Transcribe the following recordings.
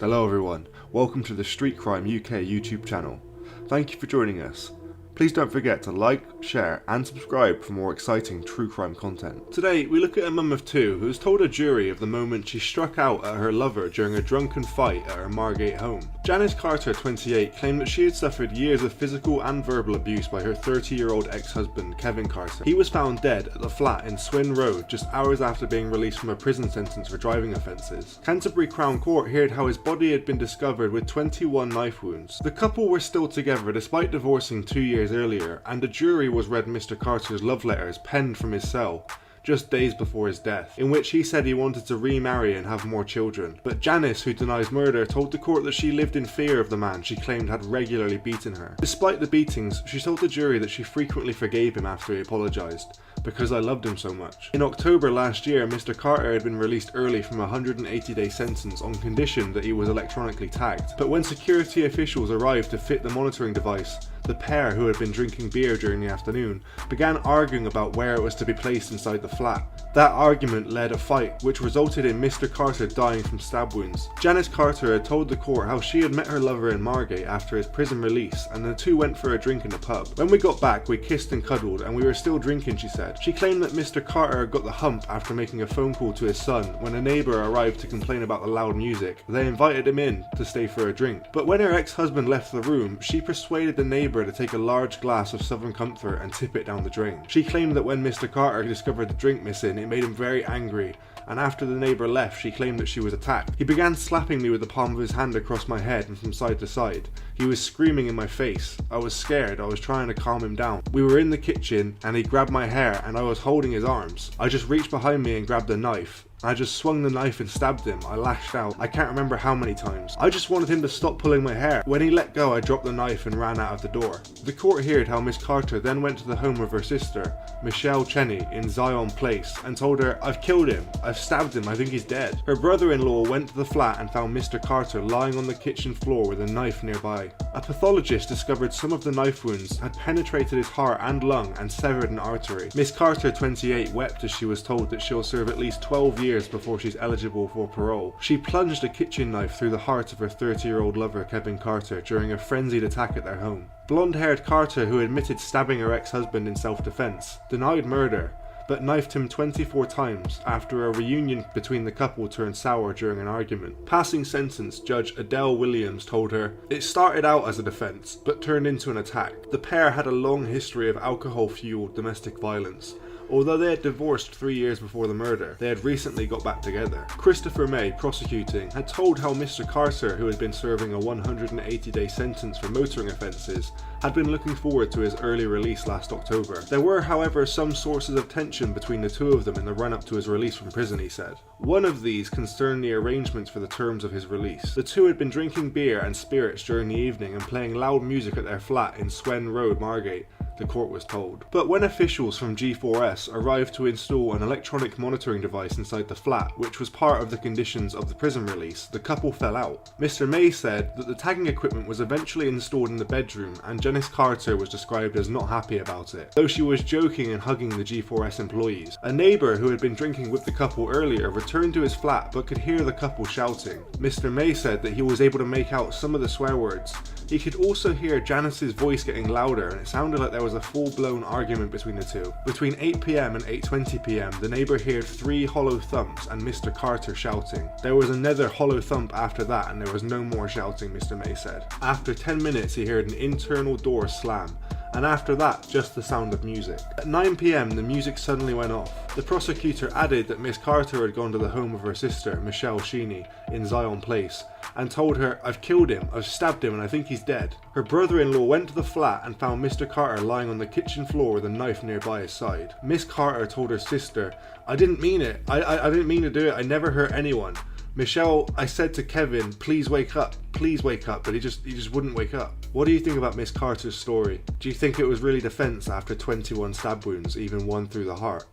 Hello everyone, welcome to the Street Crime UK YouTube channel. Thank you for joining us. Please don't forget to like, share and subscribe for more exciting true crime content. Today we look at a mum of two who has told a jury of the moment she struck out at her lover during a drunken fight at her Margate home. Janice Carter, 28, claimed that she had suffered years of physical and verbal abuse by her 30-year-old ex-husband Kevin Carter. He was found dead at the flat in Swin Road just hours after being released from a prison sentence for driving offences. Canterbury Crown Court heard how his body had been discovered with 21 knife wounds. The couple were still together despite divorcing 2 years earlier, and the jury was read Mr. Carter's love letters penned from his cell just days before his death, in which he said he wanted to remarry and have more children. But Janice, who denies murder, told the court that she lived in fear of the man she claimed had regularly beaten her. Despite the beatings, she told the jury that she frequently forgave him after he apologised, because I loved him so much. In October last year, Mr. Carter had been released early from a 180-day sentence on condition that he was electronically tagged. But when security officials arrived to fit the monitoring device, the pair, who had been drinking beer during the afternoon, began arguing about where it was to be placed inside the flat. That argument led a fight, which resulted in Mr. Carter dying from stab wounds. Janice Carter had told the court how she had met her lover in Margate after his prison release, and the two went for a drink in a pub. When we got back, we kissed and cuddled, and we were still drinking, she said. She claimed that Mr. Carter got the hump after making a phone call to his son when a neighbour arrived to complain about the loud music. They invited him in to stay for a drink. But when her ex-husband left the room, she persuaded the neighbour to take a large glass of Southern Comfort and tip it down the drain. She claimed that when Mr. Carter discovered the drink missing, it made him very angry, and after the neighbour left, she claimed that she was attacked. He began slapping me with the palm of his hand across my head and from side to side. He was screaming in my face. I was scared. I was trying to calm him down. We were in the kitchen and he grabbed my hair and I was holding his arms. I just reached behind me and grabbed a knife. I just swung the knife and stabbed him. I lashed out. I can't remember how many times. I just wanted him to stop pulling my hair. When he let go, I dropped the knife and ran out of the door. The court heard how Miss Carter then went to the home of her sister, Michelle Cheney, in Zion Place, and told her, "I've killed him. I've stabbed him. I think he's dead." Her brother-in-law went to the flat and found Mr. Carter lying on the kitchen floor with a knife nearby. A pathologist discovered some of the knife wounds had penetrated his heart and lung and severed an artery. Miss Carter, 28, wept as she was told that she'll serve at least 12 years before she's eligible for parole. She plunged a kitchen knife through the heart of her 30-year-old lover Kevin Carter during a frenzied attack at their home. Blonde-haired Carter, who admitted stabbing her ex-husband in self-defense, denied murder, but knifed him 24 times after a reunion between the couple turned sour during an argument. Passing sentence Judge Adele Williams told her, "It started out as a defense, but turned into an attack. The pair had a long history of alcohol-fueled domestic violence. Although they had divorced 3 years before the murder, they had recently got back together." Christopher May, prosecuting, had told how Mr. Carter, who had been serving a 180-day sentence for motoring offences, had been looking forward to his early release last October. There were, however, some sources of tension between the two of them in the run-up to his release from prison, he said. One of these concerned the arrangements for the terms of his release. The two had been drinking beer and spirits during the evening and playing loud music at their flat in Swin Road, Margate, the court was told. But when officials from G4S arrived to install an electronic monitoring device inside the flat, which was part of the conditions of the prison release, the couple fell out. Mr. May said that the tagging equipment was eventually installed in the bedroom, and Janice Carter was described as not happy about it, though she was joking and hugging the G4S employees. A neighbour who had been drinking with the couple earlier returned to his flat but could hear the couple shouting. Mr. May said that he was able to make out some of the swear words. He could also hear Janice's voice getting louder, and it sounded like there was a full-blown argument between the two. Between 8 PM and 8:20 PM, the neighbour heard 3 hollow thumps and Mr. Carter shouting. There was another hollow thump after that, and there was no more shouting, Mr. May said. After 10 minutes, he heard an internal door slam, and after that, just the sound of music. At 9 PM, the music suddenly went off. The prosecutor added that Miss Carter had gone to the home of her sister, Michelle Cheney, in Zion Place, and told her, "I've killed him, I've stabbed him, and I think he's dead." Her brother-in-law went to the flat and found Mr. Carter lying on the kitchen floor with a knife nearby his side. Miss Carter told her sister, "I didn't mean it. I didn't mean to do it. I never hurt anyone. Michelle, I said to Kevin, please wake up, but he just wouldn't wake up." What do you think about Miss Carter's story? Do you think it was really defense after 21 stab wounds, even one through the heart?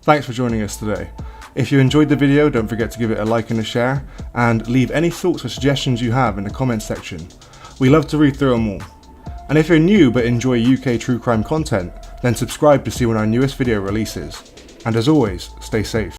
Thanks for joining us today. If you enjoyed the video, don't forget to give it a like and a share, and leave any thoughts or suggestions you have in the comments section. We love to read through them all. And if you're new but enjoy UK true crime content, then subscribe to see when our newest video releases. And as always, stay safe.